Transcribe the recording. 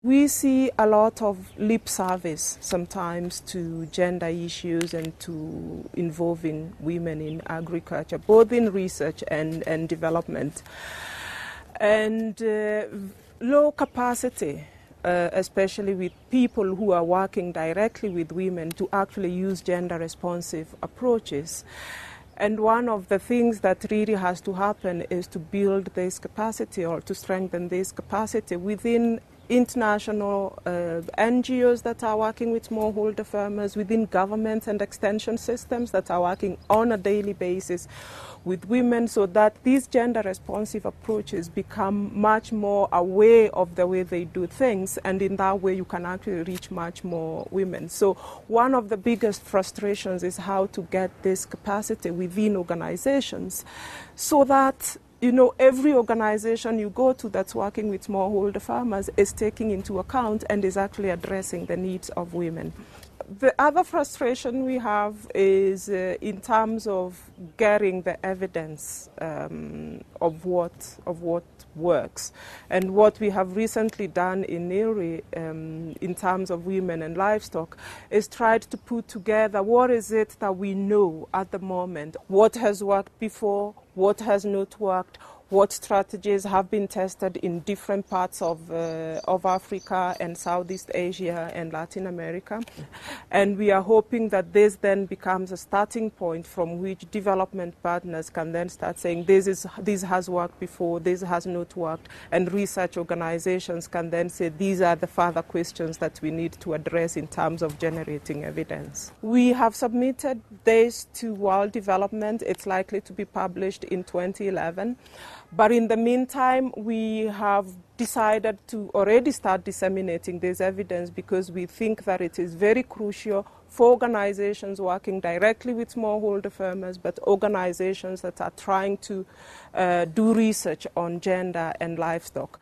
We see a lot of lip service sometimes to gender issues and to involving women in agriculture, both in research and development. And low capacity, especially with people who are working directly with women to actually use gender responsive approaches. And one of the things that really has to happen is to build this capacity or to strengthen this capacity within international NGOs that are working with smallholder farmers, within governments and extension systems that are working on a daily basis with women, so that these gender responsive approaches become much more aware of the way they do things, and in that way you can actually reach much more women. So one of the biggest frustrations is how to get this capacity within organizations so that every organization you go to that's working with smallholder farmers is taking into account and is actually addressing the needs of women. The other frustration we have is in terms of getting the evidence of what works. And what we have recently done in NILRI in terms of women and livestock is tried to put together what is it that we know at the moment, what has worked before, what has not worked, what strategies have been tested in different parts of Africa and Southeast Asia and Latin America. And we are hoping that this then becomes a starting point from which development partners can then start saying this has worked before, this has not worked, and research organizations can then say these are the further questions that we need to address in terms of generating evidence. We have submitted this to World Development. It's likely to be published in 2011. But in the meantime, we have decided to already start disseminating this evidence because we think that it is very crucial for organizations working directly with smallholder farmers, but organizations that are trying to do research on gender and livestock.